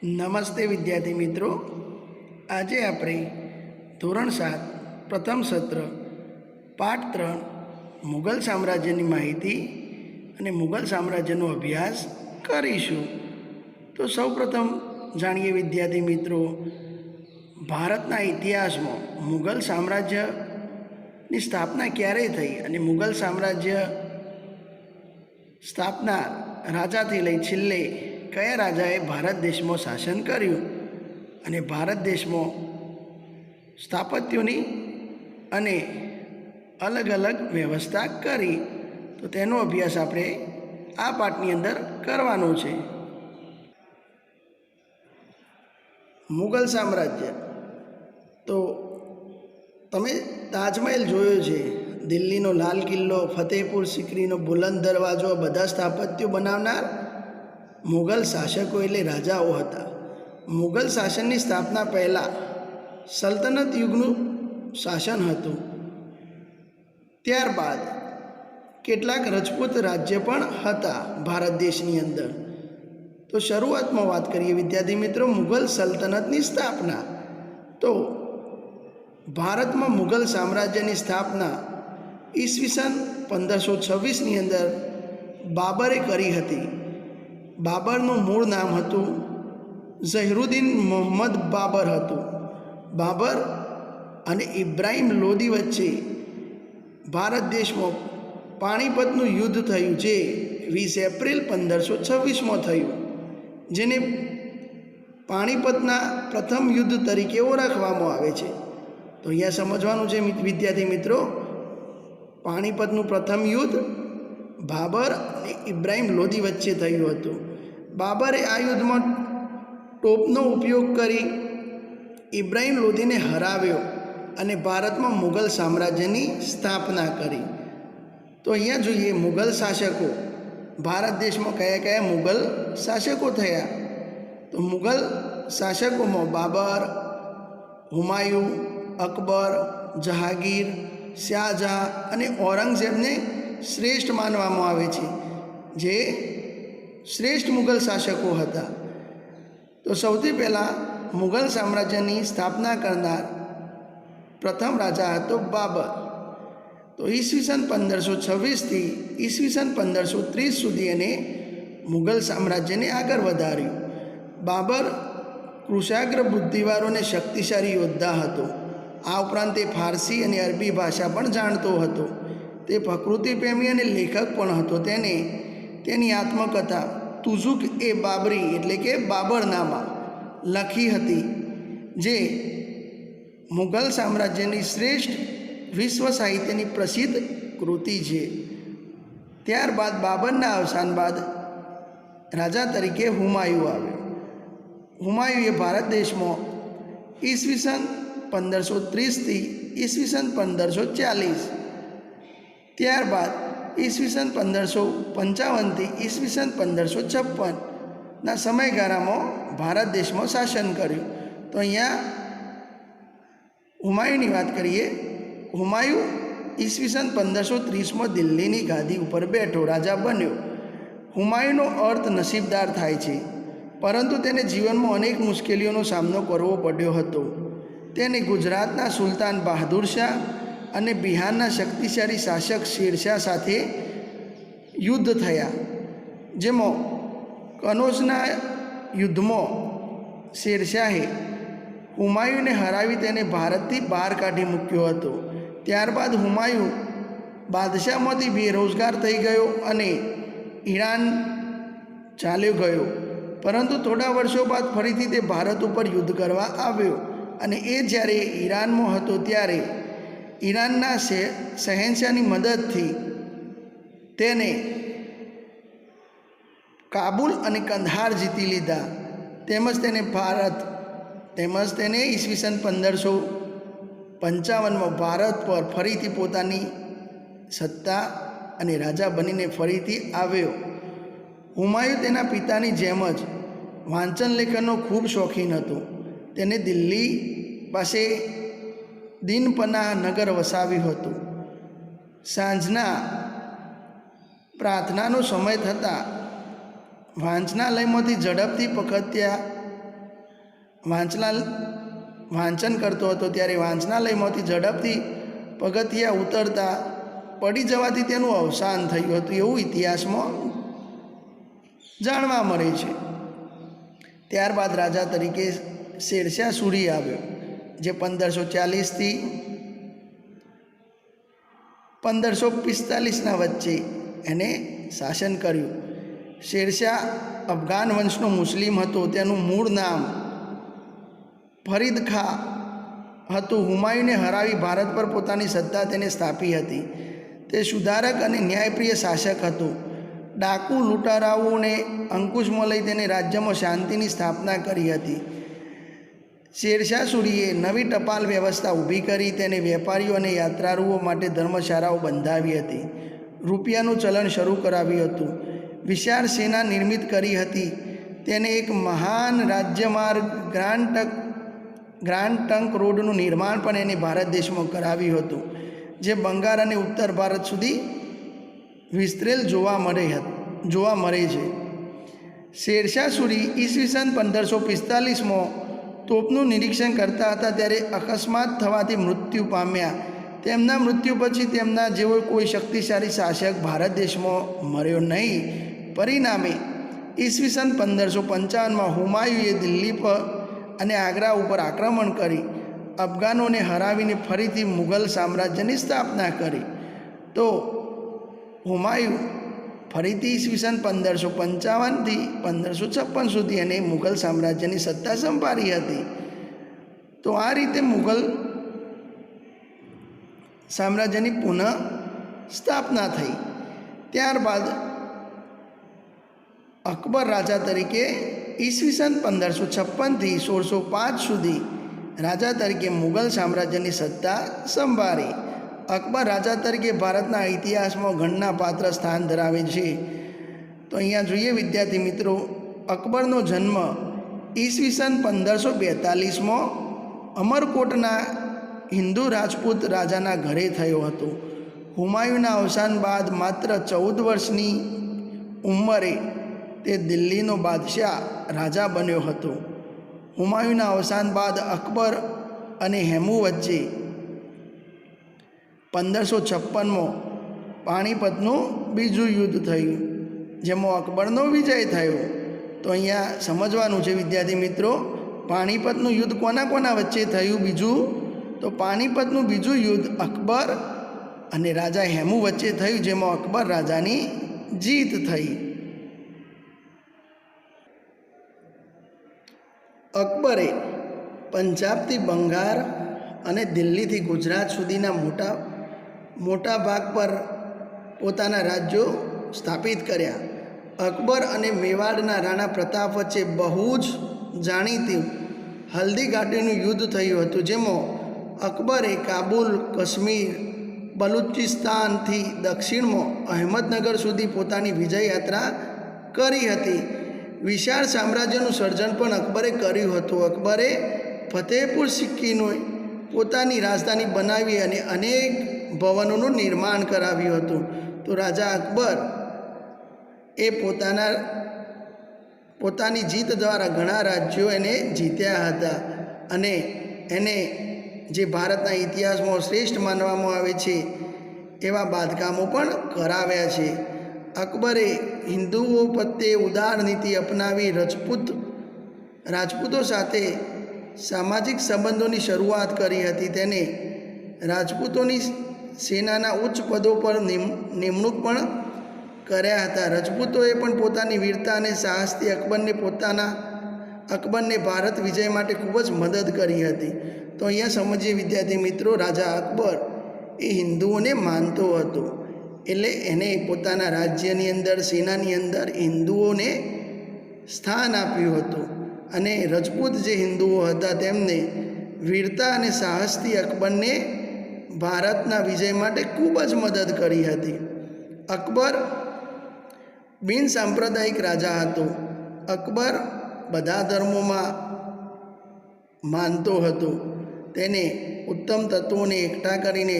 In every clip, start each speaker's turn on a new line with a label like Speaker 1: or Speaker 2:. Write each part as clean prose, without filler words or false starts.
Speaker 1: નમસ્તે વિદ્યાર્થી મિત્રો, આજે આપણે ધોરણ 7 પ્રથમ સત્ર પાઠ 3 મુગલ સામ્રાજ્યની માહિતી અને મુગલ સામ્રાજ્યનો અભ્યાસ કરીશું. તો સૌપ્રથમ જાણીએ વિદ્યાર્થી મિત્રો, ભારતના ઇતિહાસમાં મુગલ સામ્રાજ્યની સ્થાપના ક્યારે થઈ અને મુગલ સામ્રાજ્ય સ્થાપના રાજાથી લઈ છેલ્લે કયા રાજાએ ભારત દેશમાં શાસન કર્યું અને ભારત દેશમાં સ્થાપત્યોની અને અલગ અલગ વ્યવસ્થા કરી, તો તેનો અભ્યાસ આપણે આ પાઠની અંદર કરવાનો છે. મુગલ સામ્રાજ્ય, તો તમે તાજમહેલ જોયો છે, દિલ્હીનો લાલ કિલ્લો, ફતેહપુર સિકરીનો બુલંદ દરવાજો, બધા સ્થાપત્યો બનાવનાર મુગલ શાસકો એટલે રાજાઓ હતા. મુગલ શાસનની સ્થાપના પહેલાં સલ્તનત યુગનું શાસન હતું. ત્યારબાદ કેટલાક રજપૂત રાજ્ય પણ હતા ભારત દેશની અંદર. તો શરૂઆતમાં વાત કરીએ વિદ્યાર્થી મિત્રો, મુગલ સલ્તનતની સ્થાપના. તો ભારતમાં મુગલ સામ્રાજ્યની સ્થાપના ઈસવીસન 1526ની અંદર બાબરે કરી હતી. બાબરનું મૂળ નામ હતું ઝહીરુદ્દીન મોહમ્મદ બાબર હતું. બાબર અને ઇબ્રાહિમ લોદી વચ્ચે ભારત દેશમાં પાણીપતનું યુદ્ધ થયું, જે 20 એપ્રિલ 1526માં થયું, જેને પાણીપતના પ્રથમ યુદ્ધ તરીકે ઓળખવામાં આવે છે. તો અહીંયા સમજવાનું છે વિદ્યાર્થી મિત્રો, પાણીપતનું પ્રથમ યુદ્ધ બાબર અને ઇબ્રાહિમ લોદી વચ્ચે થયું હતું. બાબરે આ યુદ્ધમાં તોપનો ઉપયોગ કરી ઇબ્રાહિમ લોદીને હરાવ્યો અને ભારતમાં મુગલ સામ્રાજ્યની સ્થાપના કરી. તો અહીંયા જોઈએ મુગલ શાસકો, ભારત દેશમાં કયા કયા મુગલ શાસકો થયા. તો મુગલ શાસકોમાં બાબર, હુમાયું, અકબર, જહાંગીર, શાહજહાં અને ઔરંગઝેબને શ્રેષ્ઠ માનવામાં આવે છે, જે શ્રેષ્ઠ મુગલ શાસકો હતા. તો સૌથી પહેલાં મુગલ સામ્રાજ્યની સ્થાપના કરનાર પ્રથમ રાજા હતો બાબર. તો ઈસવીસન 1526થી ઈસવીસન 1530 સુધી એને મુગલ સામ્રાજ્યને આગળ વધાર્યું. બાબર કુશાગ્ર બુદ્ધિવાળો અને શક્તિશાળી યોદ્ધા હતો. આ ઉપરાંત તે ફારસી અને અરબી ભાષા પણ જાણતો હતો. તે પ્રકૃતિ પ્રેમી અને લેખક પણ હતો. તેને તેની આત્મકથા તુઝુક એ બાબરી એટલે કે બાબરનામા લખી હતી, જે મુગલ સામ્રાજ્યની શ્રેષ્ઠ વિશ્વ સાહિત્યની પ્રસિદ્ધ કૃતિ છે. ત્યારબાદ બાબરના અવસાન બાદ રાજા તરીકે હુમાયું આવ્યો. હુમાયુએ ભારત દેશમાં ઈસવીસન 1530થી ઈસવીસન 1540, ત્યારબાદ ઈસવીસન 1555થી ઈસવીસન 1556ના સમયગાળામાં ભારત દેશમાં શાસન કર્યું. તો અહીંયા હુમાયુની વાત કરીએ. હુમાયું ઈસવીસન 1530માં દિલ્હીની ગાદી ઉપર બેઠો રાજા બન્યો. હુમાયુનો અર્થ નસીબદાર થાય છે, પરંતુ તેને જીવનમાં અનેક મુશ્કેલીઓનો સામનો કરવો પડ્યો હતો. તેને ગુજરાતના સુલતાન બહાદુર શાહ અને બિહારના શક્તિશાળી શાસક શેરશાહ સાથે યુદ્ધ થયા, જેમાં કનૌજના યુદ્ધમાં શેરશાહે હુમાયુને હરાવી તેને ભારતથી બહાર કાઢી મૂક્યો હતો. ત્યારબાદ હુમાયું બાદશાહમાંથી બેરોજગાર થઈ ગયો અને ઈરાન ચાલ્યો ગયો, પરંતુ થોડા વર્ષો બાદ ફરીથી તે ભારત ઉપર યુદ્ધ કરવા આવ્યો. અને એ જ્યારે ઈરાનમાં હતો ત્યારે ઈરાનના શહેનશાહની મદદથી તેને કાબુલ અને કંદહાર જીતી લીધા. તેમજ તેને ઈસવીસન 1555માં ભારત પર ફરીથી પોતાની સત્તા અને રાજા બનીને ફરીથી આવ્યો. હુમાયું તેના પિતાની જેમ જ વાંચન લેખનનો ખૂબ શોખીન હતો. તેને દિલ્હી પાસે દિનપનાહ નગર વસાવ્યું હતું. સાંજના પ્રાર્થનાનો સમય થતાં વાંચનાલયમાંથી ઝડપથી પગથિયાં વાંચન કરતો હતો ત્યારે વાંચનાલયમાંથી ઝડપથી પગથિયા ઉતરતા પડી જવાથી તેનું અવસાન થયું હતું એવું ઇતિહાસમાં જાણવા મળે છે. ત્યારબાદ રાજા તરીકે શેરશાહ સૂરી આવ્યો, જે 1540થી 1545ના વચ્ચે એને શાસન કર્યું. શેરશાહ અફઘાન વંશનો મુસ્લિમ હતો. તેનું મૂળ નામ ફરીદ ખા હતું. હુમાયુને હરાવી ભારત પર પોતાની સત્તા તેને સ્થાપી હતી. તે સુધારક અને ન્યાયપ્રિય શાસક હતો. ડાકુ લૂંટારાઓને અંકુશમાં લઈ તેને રાજ્યમાં શાંતિની સ્થાપના કરી હતી. શેરશાહ સૂરીએ નવી ટપાલ વ્યવસ્થા ઊભી કરી. તેને વેપારીઓ અને યાત્રાળુઓ માટે ધર્મશાળાઓ બંધાવી હતી. રૂપિયાનું ચલણ શરૂ કરાવ્યું હતું. વિશાળ સેના નિર્મિત કરી હતી. તેને એક મહાન રાજ્યમાર્ગ ગ્રાન્ડ ટ્રંક રોડનું નિર્માણ પણ એને ભારત દેશમાં કરાવ્યું હતું, જે બંગાળ અને ઉત્તર ભારત સુધી વિસ્તરેલ જોવા મળે છે. શેરશાહ સૂરી ઈસવીસન 1545માં તોપનું નિરીક્ષણ કરતા હતા ત્યારે અકસ્માત થવાથી મૃત્યુ પામ્યા. તેમના મૃત્યુ પછી તેમના જેવો કોઈ શક્તિશાળી શાસક ભારત દેશમાં મળ્યો નહીં. પરિણામે ઈસવીસન 1555માં હુમાયુએ દિલ્હી પર અને આગ્રા ઉપર આક્રમણ કરી અફઘાનોને હરાવીને ફરીથી મુઘલ સામ્રાજ્યની સ્થાપના કરી. તો હુમાયુ ફરીથી ઈસવીસન 1555થી 1556 સુધી એને મુઘલ સામ્રાજ્યની સત્તા સંભાળી હતી. તો આ રીતે મુઘલ સામ્રાજ્યની પુનઃ સ્થાપના થઈ. ત્યારબાદ અકબર રાજા તરીકે ઈસવીસન 1556થી 1605 સુધી રાજા તરીકે મુઘલ સામ્રાજ્યની સત્તા સંભાળી. અકબર રાજા તરીકે ભારતના ઇતિહાસમાં ગણના પાત્ર સ્થાન ધરાવે છે. તો અહીંયા જોઈએ વિદ્યાર્થી મિત્રો, અકબરનો જન્મ ઈસવીસન 1542માં અમરકોટના હિન્દુ રાજપૂત રાજાના ઘરે થયો હતો. હુમાયુના અવસાન બાદ માત્ર 14 વર્ષની ઉંમરે તે દિલ્હીનો બાદશાહ રાજા બન્યો હતો. હુમાયુના અવસાન બાદ અકબર અને હેમુ વચ્ચે 1556માં પાણીપતનું બીજું યુદ્ધ થયું, જેમાં અકબરનો વિજય થયો. તો અહીંયા સમજવાનું છે વિદ્યાર્થી મિત્રો, પાણીપતનું યુદ્ધ કોના વચ્ચે થયું બીજું? તો પાણીપતનું બીજું યુદ્ધ અકબર અને રાજા હેમુ વચ્ચે થયું, જેમાં અકબર રાજાની જીત થઈ. અકબરે પંજાબથી બંગાળ અને દિલ્હીથી ગુજરાત સુધીના મોટા ભાગ પર પોતાના રાજ્યો સ્થાપિત કર્યા. અકબર અને મેવાડના રાણા પ્રતાપ વચ્ચે બહુ જ જાણીતું હલ્દી ઘાટીનું યુદ્ધ થયું હતું, જેમાં અકબરે કાબુલ, કાશ્મીર, બલુચિસ્તાનથી દક્ષિણમાં અહેમદનગર સુધી પોતાની વિજય યાત્રા કરી હતી. વિશાળ સામ્રાજ્યનું સર્જન પણ અકબરે કર્યું હતું. અકબરે ફતેહપુર સિક્રીને પોતાની રાજધાની બનાવી અને અનેક ભવનોનું નિર્માણ કરાવ્યું હતું. તો રાજા અકબર એ પોતાની જીત દ્વારા ઘણા રાજ્યો એને જીત્યા હતા અને એને જે ભારતના ઇતિહાસમાં શ્રેષ્ઠ માનવામાં આવે છે એવા બાંધકામો પણ કરાવ્યા છે. અકબરે હિન્દુઓ પ્રત્યે ઉદાર નીતિ અપનાવી રાજપૂતો સાથે સામાજિક સંબંધોની શરૂઆત કરી હતી. તેને રાજપૂતોની સેનાના ઉચ્ચ પદો પર નિમણૂક પણ કર્યા હતા. રજપૂતોએ પણ પોતાની વીરતા અને સાહસથી અકબરને ભારત વિજય માટે ખૂબ જ મદદ કરી હતી. તો અહીંયા સમજીએ વિદ્યાર્થી મિત્રો, રાજા અકબર એ હિન્દુઓને માનતો હતો, એટલે એને પોતાના રાજ્યની અંદર, સેનાની અંદર હિન્દુઓને સ્થાન આપ્યું હતું અને રજપૂત જે હિન્દુઓ હતા તેમને વીરતા અને સાહસથી અકબરને ભારતના વિજય માટે ખૂબ જ મદદ કરી હતી. અકબર બિન સાંપ્રદાયિક રાજા હતો. અકબર બધા ધર્મોમાં માનતો હતો. તેને ઉત્તમ તત્વોને એકઠા કરીને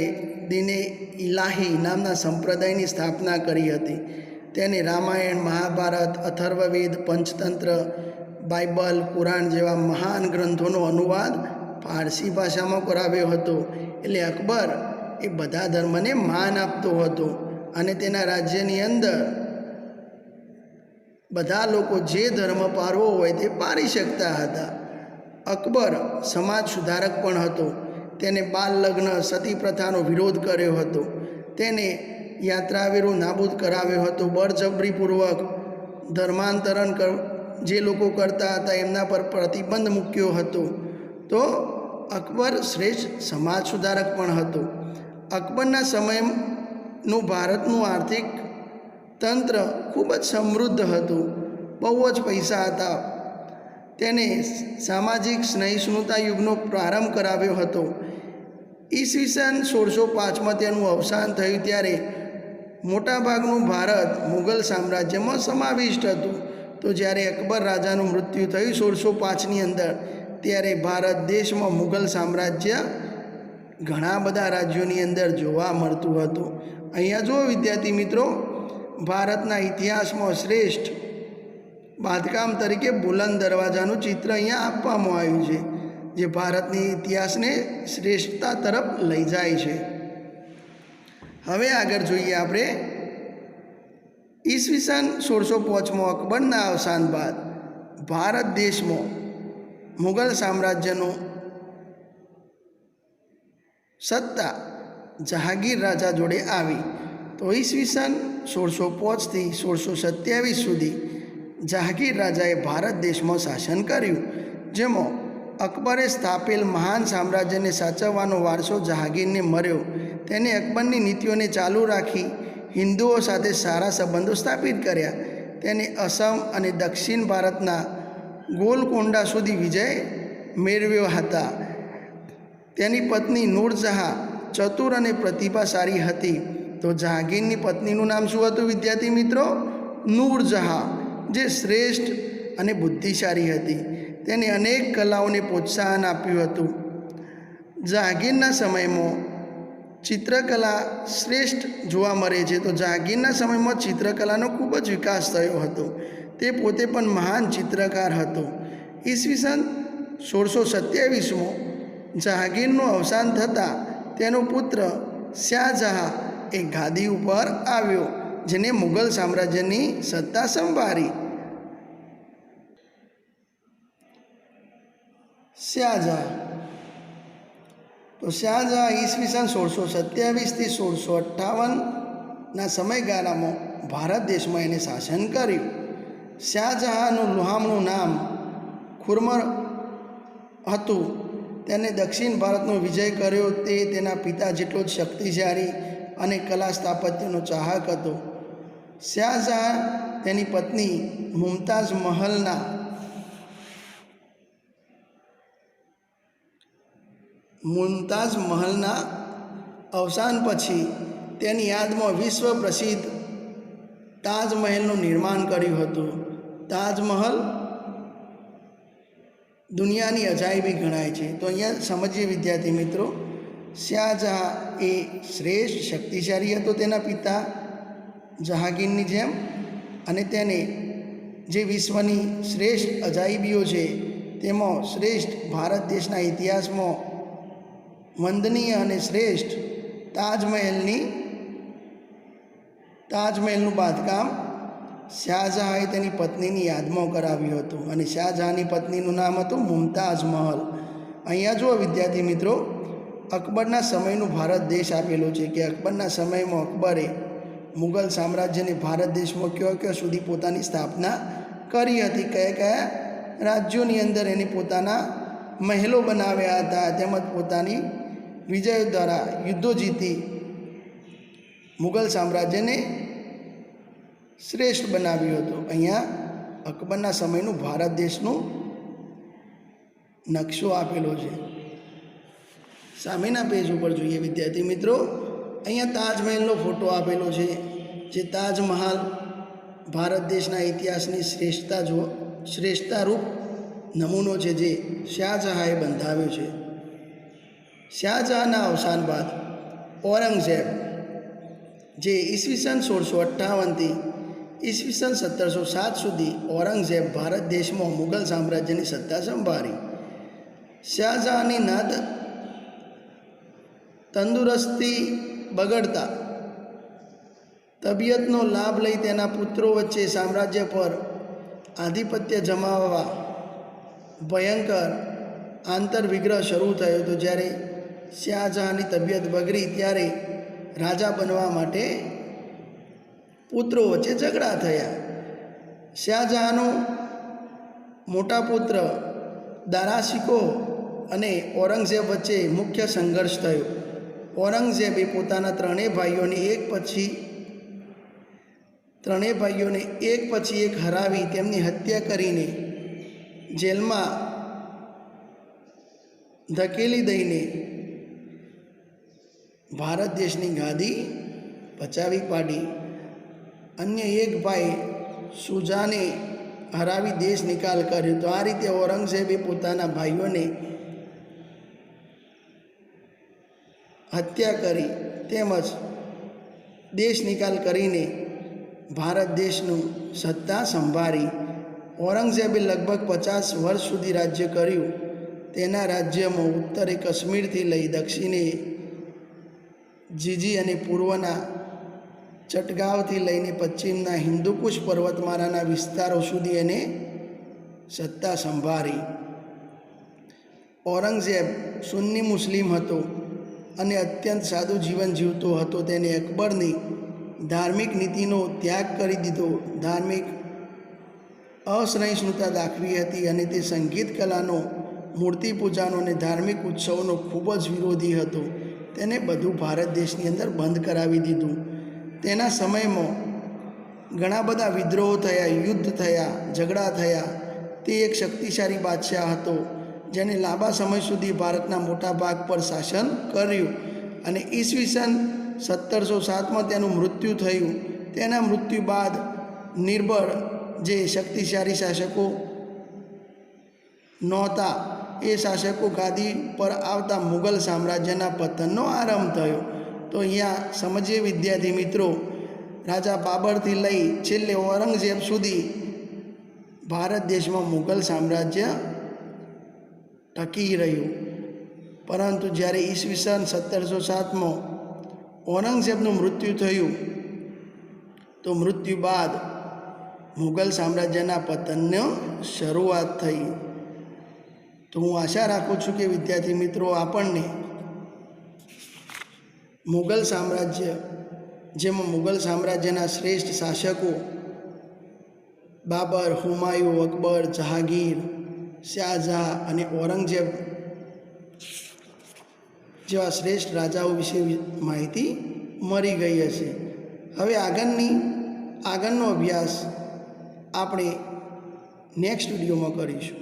Speaker 1: દીને ઇલાહી નામના સંપ્રદાયની સ્થાપના કરી હતી. તેને રામાયણ, મહાભારત, અથર્વવેદ, પંચતંત્ર, બાઇબલ, કુરાન જેવા મહાન ગ્રંથોનો અનુવાદ ફારસી ભાષામાં કરાવ્યો હતો. એટલે અકબર એ બધા ધર્મને માન આપતો હતો અને તેના રાજ્યની અંદર બધા લોકો જે ધર્મ પાળવો હોય તે પાળી શકતા હતા. અકબર સમાજ સુધારક પણ હતો. તેને બાલ લગ્ન, સતી પ્રથાનો વિરોધ કર્યો હતો. તેને યાત્રાવેરો નાબૂદ કરાવ્યો હતો. બળજબરીપૂર્વક ધર્માંતરણ જે લોકો કરતા હતા એમના પર પ્રતિબંધ મૂક્યો હતો. તો અકબર શ્રેષ્ઠ સમાજ સુધારક પણ હતો. અકબરના સમયનું ભારતનું આર્થિક તંત્ર ખૂબ જ સમૃદ્ધ હતું. બહુ જ પૈસા હતા. તેને સામાજિક સહિષ્ણુતા યુગનો પ્રારંભ કરાવ્યો હતો. ઈસવીસન 1605માં તેનું અવસાન થયું ત્યારે મોટાભાગનું ભારત મુગલ સામ્રાજ્યમાં સમાવિષ્ટ હતું. તો જ્યારે અકબર રાજાનું મૃત્યુ થયું 1605ની અંદર, ત્યારે ભારત દેશમાં મુગલ સામ્રાજ્ય ઘણા બધા રાજ્યોની અંદર જોવા મળતું હતું. અહીંયા જુઓ વિદ્યાર્થી મિત્રો, ભારતના ઇતિહાસમાં શ્રેષ્ઠ બાંધકામ તરીકે બુલંદ દરવાજાનું ચિત્ર અહીંયા આપવામાં આવ્યું છે, જે ભારતની ઇતિહાસને શ્રેષ્ઠતા તરફ લઈ જાય છે. હવે આગળ જોઈએ આપણે. ઈસવીસન 1605માં અકબરના અવસાન બાદ ભારત દેશમાં મુગલ સામ્રાજ્યનું સત્તા જહાંગીર રાજા જોડે આવી. તો ઈસવીસન 1605થી 1627 સુધી જહાંગીર રાજાએ ભારત દેશમાં શાસન કર્યું, જેમાં અકબરે સ્થાપેલ મહાન સામ્રાજ્યને સાચવવાનો વારસો જહાંગીરને મળ્યો. તેને અકબરની નીતિઓને ચાલુ રાખી હિન્દુઓ સાથે સારા સંબંધો સ્થાપિત કર્યા. તેને અસમ અને દક્ષિણ ભારતના ગોલકોંડા સુધી વિજય મેળવ્યો હતા. તેની પત્ની નૂરજહાં ચતુર અને પ્રતિભાશાળી હતી. તો જહાંગીરની પત્નીનું નામ શું હતું વિદ્યાર્થી મિત્રો? નૂરજહાં, જે શ્રેષ્ઠ અને બુદ્ધિશાળી હતી. તેને અનેક કલાઓને પ્રોત્સાહન આપ્યું હતું. જહાંગીરના સમયમાં ચિત્રકલા શ્રેષ્ઠ જોવા મળે છે. તો જહાંગીરના સમયમાં ચિત્રકલાનો ખૂબ જ વિકાસ થયો હતો. તે પોતે પણ મહાન ચિત્રકાર હતો. ઈસવીસન 1627માં જહાંગીરનું અવસાન થતાં તેનો પુત્ર શાહજહાં એ ગાદી ઉપર આવ્યો, જેને મુગલ સામ્રાજ્યની સત્તા સંભાળી. શાહજહાં ઈસવીસન 1627થી 1658ના સમયગાળામાં ભારત દેશમાં એને શાસન કર્યું. શાહજહાંનું લુહામણું નામ ખુરમર હતું. તેને દક્ષિણ ભારતનો વિજય કર્યો. તે તેના પિતા જેટલો જ શક્તિશાળી અને કલા સ્થાપત્યનો ચાહક હતો. શાહજહાં તેની પત્ની મુમતાઝ મહલના અવસાન પછી તેની યાદમાં વિશ્વ પ્રસિદ્ધ તાજમહેલનું નિર્માણ કર્યું હતું. તાજમહલ દુનિયાની અજાયબી ગણાય છે. તો અહીંયા સમજીએ વિદ્યાર્થી મિત્રો, શાહજહાં એ શ્રેષ્ઠ શક્તિશાળી હતો તેના પિતા જહાંગીરની જેમ, અને તેને જે વિશ્વની શ્રેષ્ઠ અજાયબીઓ છે તેમાં શ્રેષ્ઠ ભારત દેશના ઇતિહાસમાં વંદનીય અને શ્રેષ્ઠ તાજમહેલનું બાંધકામ શાહજહાંએ તેની પત્નીની યાદમાં કરાવ્યું હતું. અને શાહજહાંની પત્નીનું નામ હતું મુમતાઝ મહલ. અહીંયા જુઓ વિદ્યાર્થી મિત્રો, અકબરના સમયનું ભારત દેશ આપેલો છે કે અકબરના સમયમાં અકબરે મુગલ સામ્રાજ્યને ભારત દેશમાં ક્યાં સુધી પોતાની સ્થાપના કરી હતી, કયા કયા રાજ્યોની અંદર એને પોતાના મહેલો બનાવ્યા હતા, તેમજ પોતાની વિજયો દ્વારા યુદ્ધો જીતી મુગલ સામ્રાજ્યને શ્રેષ્ઠ બનાવ્યું હતું. અહીંયા અકબરના સમયનું ભારત દેશનું નકશો આપેલો છે. સામેના પેજ ઉપર જોઈએ વિદ્યાર્થી મિત્રો, અહીંયા તાજમહેલનો ફોટો આપેલો છે. જે તાજમહાલ ભારત દેશના ઇતિહાસની શ્રેષ્ઠતારૂપ નમૂનો છે, જે શાહજહાંએ બંધાવ્યો છે. શાહજહાંના અવસાન બાદ ઔરંગઝેબ, જે ઈસવીસન 1658થી ઈસવીસન 1707 સુધી ઔરંગઝેબ ભારત દેશમાં મુગલ સામ્રાજ્યની સત્તા સંભાળી. શાહજહાંની નાદ તંદુરસ્તી બગડતા તબિયતનો લાભ લઈ તેના પુત્રો વચ્ચે સામ્રાજ્ય પર આધિપત્ય જમાવવા ભયંકર આંતરવિગ્રહ શરૂ થયો હતો. જ્યારે શાહજહાંની તબિયત બગડી ત્યારે રાજા બનવા માટે પુત્રો વચ્ચે ઝઘડા થયા. શાહજહાંનો મોટા પુત્ર દારાશિકો અને ઔરંગઝેબ વચ્ચે મુખ્ય સંઘર્ષ થયો. ઔરંગઝેબે પોતાના ત્રણેય ભાઈઓને એક પછી એક હરાવી તેમની હત્યા કરીને જેલમાં ધકેલી દઈને ભારત દેશની ગાદી પચાવી પાડી. અન્ય એક ભાઈ સુજાને હરાવી દેશ નિકાલ કર્યો. તો આ રીતે ઔરંગઝેબે પોતાના ભાઈઓને હત્યા કરી તેમજ દેશ નિકાલ કરીને ભારત દેશનું સત્તા સંભાળી. ઔરંગઝેબે લગભગ 50 વર્ષ સુધી રાજ્ય કર્યું. તેના રાજ્યમાં ઉત્તરે કાશ્મીરથી લઈ દક્ષિણે જીજી અને પૂર્વના ચટગાંવથી લઈને પશ્ચિમના હિન્દુકુશ પર્વતમાળાના વિસ્તારો સુધી એને સત્તા સંભાળી. ઔરંગઝેબ સુન્ની મુસ્લિમ હતો અને અત્યંત સાદું જીવન જીવતો હતો. તેને અકબરની ધાર્મિક નીતિનો ત્યાગ કરી દીધો. ધાર્મિક અસહિષ્ણુતા દાખવી હતી અને તે સંગીત કલાનો, મૂર્તિ પૂજાનો અને ધાર્મિક ઉત્સવોનો ખૂબ જ વિરોધી હતો. તેને બધું ભારત દેશની અંદર બંધ કરાવી દીધું. તેના સમયમાં ઘણા બધા વિદ્રોહો થયા, યુદ્ધ થયા, ઝઘડા થયા. તે એક શક્તિશાળી બાદશાહ હતો જેને લાંબા સમય સુધી ભારતના મોટા ભાગ પર શાસન કર્યું અને ઈસવીસન 1707માં તેનું મૃત્યુ થયું. તેના મૃત્યુ બાદ નિર્બળ જે શક્તિશાળી શાસકો નહોતા એ શાસકો ગાદી પર આવતા મુગલ સામ્રાજ્યના પતનનો આરંભ થયો. તો અહીંયા સમજીએ વિદ્યાર્થી મિત્રો, રાજા બાબરથી લઈ છેલ્લે ઔરંગઝેબ સુધી ભારત દેશમાં મુગલ સામ્રાજ્ય ટકી રહ્યું. પરંતુ જ્યારે ઈસવીસન 1707માં ઔરંગઝેબનું મૃત્યુ થયું તો મૃત્યુ બાદ મુગલ સામ્રાજ્યના પતનનો શરૂઆત થઈ. તો હું આશા રાખું છું કે વિદ્યાર્થી મિત્રો આપણને મુગલ સામ્રાજ્ય, જેમાં મુગલ સામ્રાજ્યના શ્રેષ્ઠ શાસકો બાબર, હુમાયુ, અકબર, જહાંગીર, શાહજહાં અને ઔરંગઝેબ જેવા શ્રેષ્ઠ રાજાઓ વિશે માહિતી મળી ગઈ હશે. હવે આગળનો અભ્યાસ આપણે નેક્સ્ટ વિડીયોમાં કરીશું.